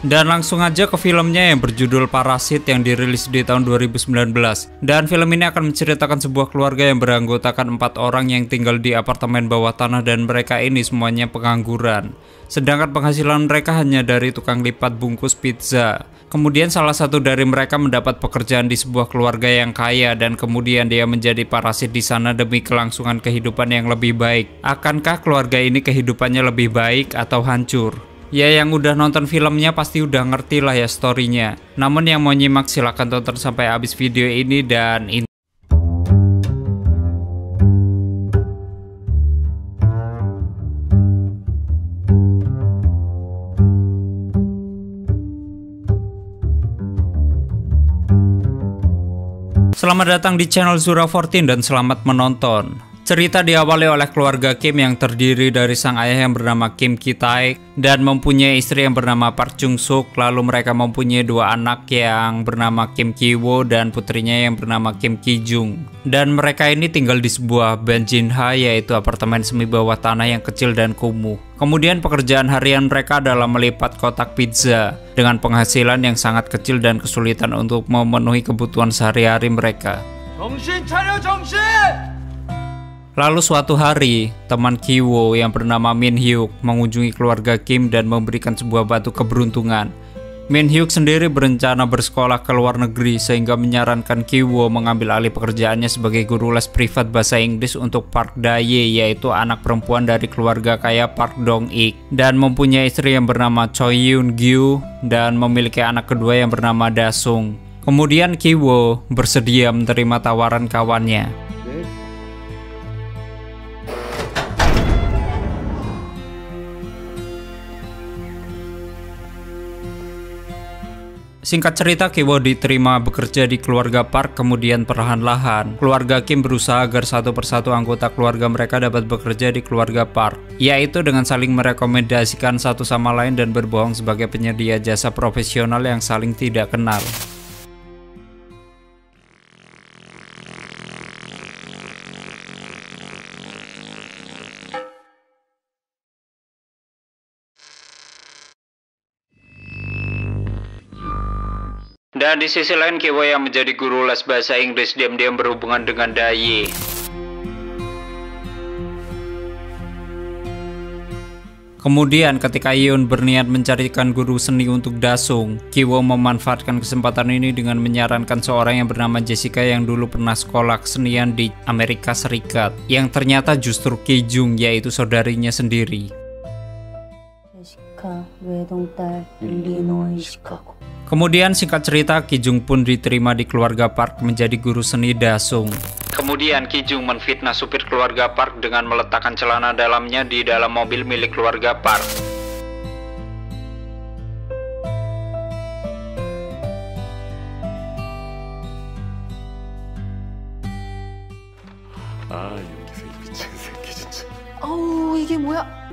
Dan langsung aja ke filmnya yang berjudul Parasit yang dirilis di tahun 2019. Dan film ini akan menceritakan sebuah keluarga yang beranggotakan 4 orang yang tinggal di apartemen bawah tanah dan mereka ini semuanya pengangguran. Sedangkan penghasilan mereka hanya dari tukang lipat bungkus pizza. Kemudian salah satu dari mereka mendapat pekerjaan di sebuah keluarga yang kaya dan kemudian dia menjadi parasit di sana demi kelangsungan kehidupan yang lebih baik. Akankah keluarga ini kehidupannya lebih baik atau hancur? Ya, yang udah nonton filmnya pasti udah ngerti lah ya storynya. Namun yang mau nyimak silahkan tonton sampai habis video ini dan Selamat datang di channel Zura14 dan selamat menonton. Cerita diawali oleh keluarga Kim yang terdiri dari sang ayah yang bernama Kim Ki-taek dan mempunyai istri yang bernama Park Chung-suk. Lalu mereka mempunyai 2 anak yang bernama Kim Ki-wo dan putrinya yang bernama Kim Ki-jung. Dan mereka ini tinggal di sebuah Banjinha, yaitu apartemen semi bawah tanah yang kecil dan kumuh. Kemudian pekerjaan harian mereka adalah melipat kotak pizza dengan penghasilan yang sangat kecil dan kesulitan untuk memenuhi kebutuhan sehari-hari mereka. Lalu suatu hari, teman Ki-wo yang bernama Min Hyuk mengunjungi keluarga Kim dan memberikan sebuah batu keberuntungan. Min Hyuk sendiri berencana bersekolah ke luar negeri sehingga menyarankan Ki-wo mengambil alih pekerjaannya sebagai guru les privat bahasa Inggris untuk Park Da-ye, yaitu anak perempuan dari keluarga kaya Park Dong-ik, dan mempunyai istri yang bernama Choi Yoon-gyu dan memiliki anak kedua yang bernama Da-sung. Kemudian Ki-wo bersedia menerima tawaran kawannya. Singkat cerita, Ki-wo diterima bekerja di keluarga Park. Kemudian perlahan-lahan keluarga Kim berusaha agar satu persatu anggota keluarga mereka dapat bekerja di keluarga Park, yaitu dengan saling merekomendasikan satu sama lain dan berbohong sebagai penyedia jasa profesional yang saling tidak kenal. Dan di sisi lain, Ki-wo yang menjadi guru les bahasa Inggris diam-diam berhubungan dengan Da-ye. Kemudian ketika Yoon berniat mencarikan guru seni untuk Da-sung, Ki-wo memanfaatkan kesempatan ini dengan menyarankan seorang yang bernama Jessica yang dulu pernah sekolah kesenian di Amerika Serikat, yang ternyata justru Ki-jung, yaitu saudarinya sendiri. Kemudian singkat cerita, Ki-jung pun diterima di keluarga Park menjadi guru seni Da-sung. Kemudian Ki-jung menfitnah supir keluarga Park dengan meletakkan celana dalamnya di dalam mobil milik keluarga Park.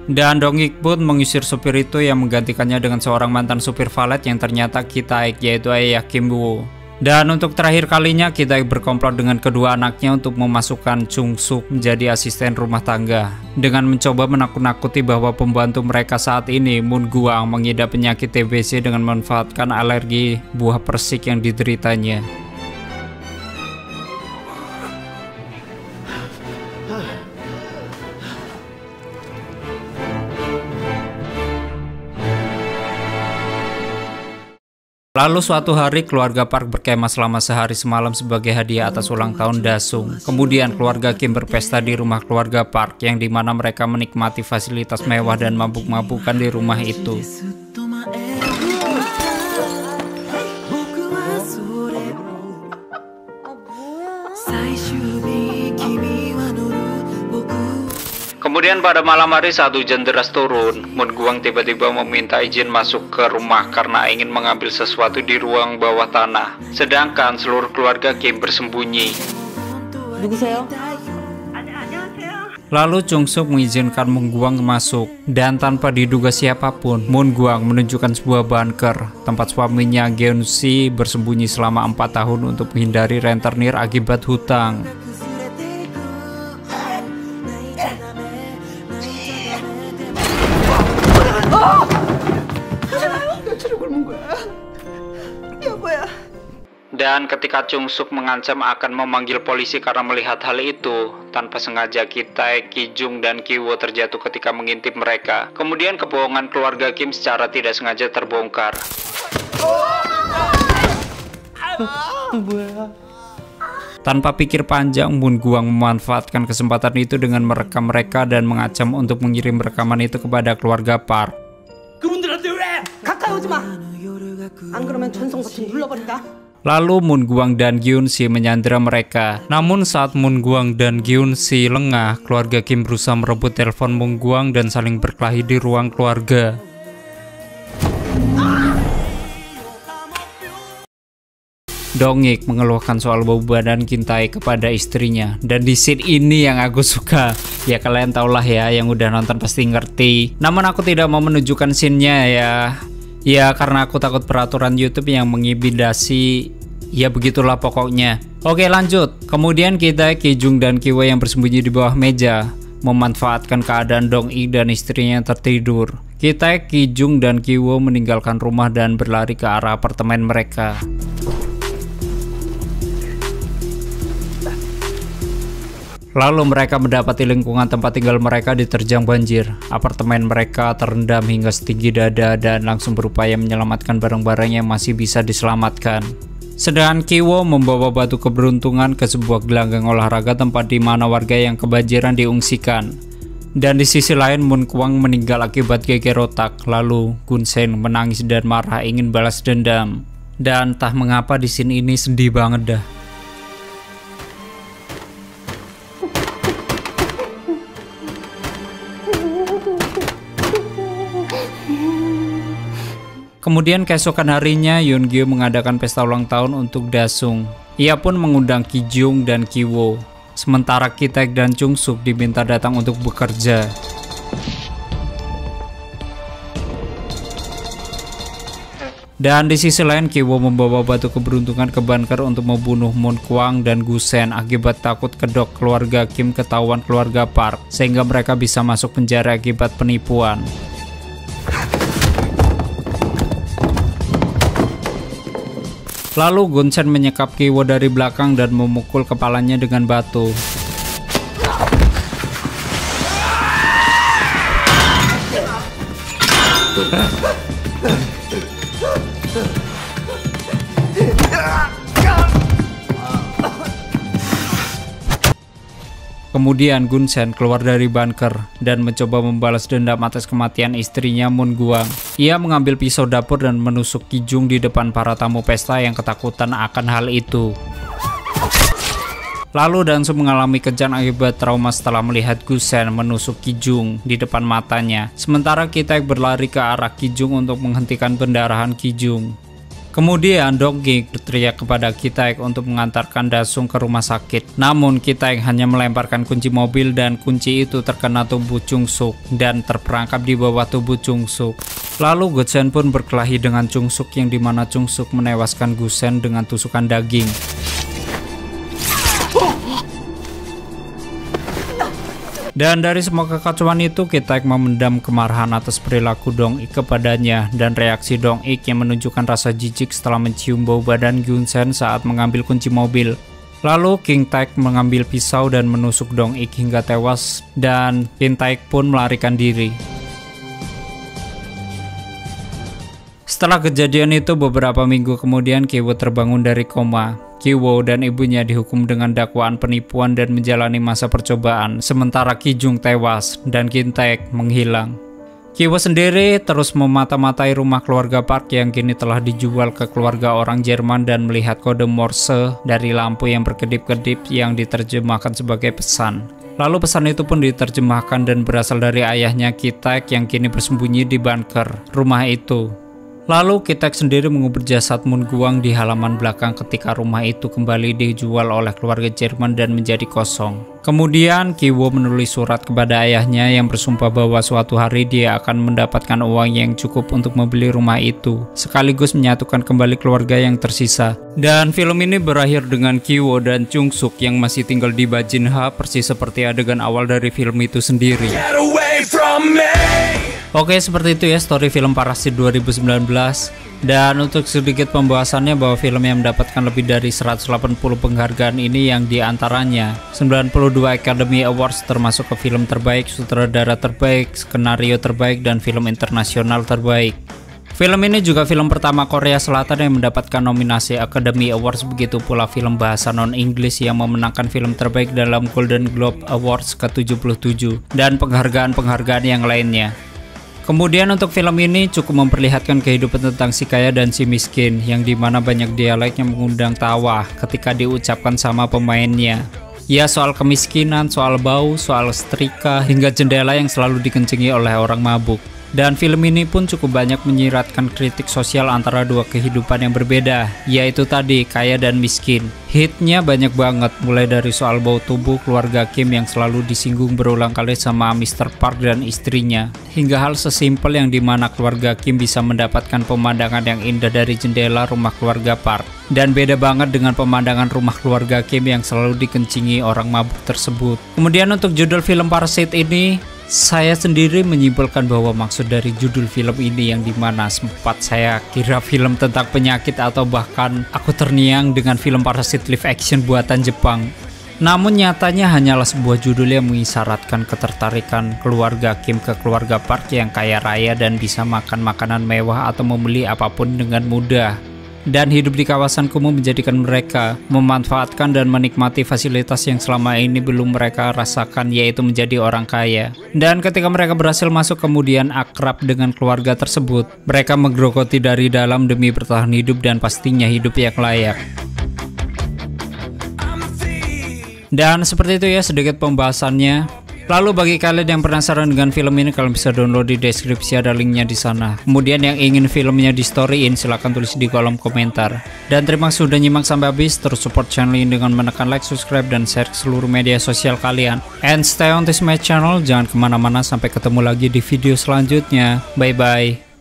Dan Dong-ik pun mengusir supir itu yang menggantikannya dengan seorang mantan supir valet yang ternyata Ki-taek, yaitu ayah Kim-wo. Dan untuk terakhir kalinya, Ki-taek berkomplot dengan kedua anaknya untuk memasukkan Chung-suk menjadi asisten rumah tangga dengan mencoba menakut-nakuti bahwa pembantu mereka saat ini, Moon Guang, mengidap penyakit TBC dengan memanfaatkan alergi buah persik yang dideritanya. Lalu suatu hari keluarga Park berkemah selama sehari semalam sebagai hadiah atas ulang tahun Da-sung. Kemudian keluarga Kim berpesta di rumah keluarga Park yang dimana mereka menikmati fasilitas mewah dan mabuk-mabukan di rumah itu. Kemudian pada malam hari saat hujan deras turun, Moon Guang tiba-tiba meminta izin masuk ke rumah karena ingin mengambil sesuatu di ruang bawah tanah. Sedangkan seluruh keluarga Kim bersembunyi. Lalu Chung-suk mengizinkan Moon Guang masuk dan tanpa diduga siapapun, Moon Guang menunjukkan sebuah bunker tempat suaminya Geun-si bersembunyi selama 4 tahun untuk menghindari rentenir akibat hutang. 굶은 거야. 여보야. Dan ketika Chung Suk mengancam akan memanggil polisi karena melihat hal itu, tanpa sengaja Ki-taek, Ki-jung, dan Ki-woo terjatuh ketika mengintip mereka. Kemudian kebohongan keluarga Kim secara tidak sengaja terbongkar. Tanpa pikir panjang, Moon Gwang memanfaatkan kesempatan itu dengan merekam mereka dan mengancam untuk mengirim rekaman itu kepada keluarga Park. 그분들한테 왜? 가까이 오지 마. 안 그러면 전송 버튼 눌러버린다. Lalu Moon Gwang dan Gyun Si menyandera mereka. Namun saat Moon Gwang dan Gyun Si lengah, keluarga Kim berusaha merebut telepon Moon Gwang dan saling berkelahi di ruang keluarga. Dong-ik mengeluhkan soal bau badan Ki-taek kepada istrinya. Dan di scene ini yang aku suka. Ya kalian tahulah ya, yang udah nonton pasti ngerti. Namun aku tidak mau menunjukkan scene-nya ya. Ya karena aku takut peraturan YouTube yang mengintimidasi. Ya begitulah pokoknya. Oke lanjut. Kemudian Ki-taek, Ki-jung, dan Ki-woo yang bersembunyi di bawah meja memanfaatkan keadaan Dong-ik dan istrinya yang tertidur. Ki-taek, Ki-jung, dan Ki-woo meninggalkan rumah dan berlari ke arah apartemen mereka. Lalu mereka mendapati lingkungan tempat tinggal mereka diterjang banjir. Apartemen mereka terendam hingga setinggi dada dan langsung berupaya menyelamatkan barang-barang yang masih bisa diselamatkan. Sedangkan Ki-woo membawa batu keberuntungan ke sebuah gelanggang olahraga tempat di mana warga yang kebanjiran diungsikan. Dan di sisi lain Moon Gwang meninggal akibat geger otak. Lalu Gun-sen menangis dan marah ingin balas dendam. Dan entah mengapa di sini ini sedih banget dah. Kemudian keesokan harinya Yeon-gyu mengadakan pesta ulang tahun untuk Dasung. Ia pun mengundang Ki-jung dan Ki-woo. Sementara Ki-taek dan Chung Suk diminta datang untuk bekerja. Dan di sisi lain Ki-woo membawa batu keberuntungan ke bunker untuk membunuh Moon Gwang dan Gu-sen akibat takut kedok keluarga Kim ketahuan keluarga Park sehingga mereka bisa masuk penjara akibat penipuan. Lalu Gun-sen menyekap Ki-woo dari belakang dan memukul kepalanya dengan batu. Kemudian Gun-sen keluar dari bunker dan mencoba membalas dendam atas kematian istrinya Moon Gwang. Ia mengambil pisau dapur dan menusuk Ki-jung di depan para tamu pesta yang ketakutan akan hal itu. Lalu Dansu mengalami kejang akibat trauma setelah melihat Gu-sen menusuk Ki-jung di depan matanya. Sementara Ki-taek berlari ke arah Ki-jung untuk menghentikan pendarahan Ki-jung. Kemudian Dong-ik berteriak kepada Ki-taek untuk mengantarkan Dasung ke rumah sakit. Namun Ki-taek hanya melemparkan kunci mobil dan kunci itu terkena tubuh Chung Suk dan terperangkap di bawah tubuh Chung Suk. Lalu Gu-sen pun berkelahi dengan Chung Suk yang dimana Chung Suk menewaskan Gu-sen dengan tusukan daging. Dan dari semua kekacauan itu, Ki-taek memendam kemarahan atas perilaku Dong-ik kepadanya dan reaksi Dong-ik yang menunjukkan rasa jijik setelah mencium bau badan Gun-sen saat mengambil kunci mobil. Lalu Ki-taek mengambil pisau dan menusuk Dong-ik hingga tewas dan Ki-taek pun melarikan diri. Setelah kejadian itu beberapa minggu kemudian Ki-woo terbangun dari koma. Ki-woo dan ibunya dihukum dengan dakwaan penipuan dan menjalani masa percobaan, sementara Ki-jung tewas dan Ki-taek menghilang. Ki-woo sendiri terus memata-matai rumah keluarga Park yang kini telah dijual ke keluarga orang Jerman dan melihat kode Morse dari lampu yang berkedip-kedip yang diterjemahkan sebagai pesan. Lalu pesan itu pun diterjemahkan dan berasal dari ayahnya Ki-taek yang kini bersembunyi di bunker rumah itu. Lalu Ki-taek sendiri mengubur jasad Moon Gwang di halaman belakang ketika rumah itu kembali dijual oleh keluarga Jerman dan menjadi kosong. Kemudian Ki-woo menulis surat kepada ayahnya yang bersumpah bahwa suatu hari dia akan mendapatkan uang yang cukup untuk membeli rumah itu, sekaligus menyatukan kembali keluarga yang tersisa. Dan film ini berakhir dengan Ki-woo dan Chung Suk yang masih tinggal di Bajinha persis seperti adegan awal dari film itu sendiri. Oke, seperti itu ya story film Parasit 2019. Dan untuk sedikit pembahasannya bahwa film yang mendapatkan lebih dari 180 penghargaan ini yang diantaranya 92 Academy Awards termasuk ke film terbaik, sutradara terbaik, skenario terbaik, dan film internasional terbaik. Film ini juga film pertama Korea Selatan yang mendapatkan nominasi Academy Awards, begitu pula film bahasa non-Inggris yang memenangkan film terbaik dalam Golden Globe Awards ke-77 dan penghargaan-penghargaan yang lainnya. Kemudian untuk film ini cukup memperlihatkan kehidupan tentang si kaya dan si miskin, yang dimana banyak dialek yang mengundang tawa ketika diucapkan sama pemainnya. Ya, soal kemiskinan, soal bau, soal setrika, hingga jendela yang selalu dikencingi oleh orang mabuk. Dan film ini pun cukup banyak menyiratkan kritik sosial antara dua kehidupan yang berbeda, yaitu tadi kaya dan miskin. Hitnya banyak banget, mulai dari soal bau tubuh keluarga Kim yang selalu disinggung berulang kali sama Mr. Park dan istrinya, hingga hal sesimpel yang dimana keluarga Kim bisa mendapatkan pemandangan yang indah dari jendela rumah keluarga Park. Dan beda banget dengan pemandangan rumah keluarga Kim yang selalu dikencingi orang mabuk tersebut. Kemudian untuk judul film Parasite ini, saya sendiri menyimpulkan bahwa maksud dari judul film ini yang dimana sempat saya kira film tentang penyakit atau bahkan aku terniang dengan film Parasite live action buatan Jepang. Namun nyatanya hanyalah sebuah judul yang mengisyaratkan ketertarikan keluarga Kim ke keluarga Park yang kaya raya dan bisa makan makanan mewah atau membeli apapun dengan mudah. Dan hidup di kawasan kumuh menjadikan mereka memanfaatkan dan menikmati fasilitas yang selama ini belum mereka rasakan, yaitu menjadi orang kaya. Dan ketika mereka berhasil masuk kemudian akrab dengan keluarga tersebut, mereka menggerogoti dari dalam demi bertahan hidup dan pastinya hidup yang layak. Dan seperti itu ya sedikit pembahasannya. Lalu bagi kalian yang penasaran dengan film ini, kalian bisa download di deskripsi, ada linknya di sana. Kemudian yang ingin filmnya di storyin, silahkan tulis di kolom komentar. Dan terima kasih sudah nyimak sampai habis. Terus support channel ini dengan menekan like, subscribe, dan share ke seluruh media sosial kalian. And stay on this my channel, jangan kemana-mana, sampai ketemu lagi di video selanjutnya. Bye bye.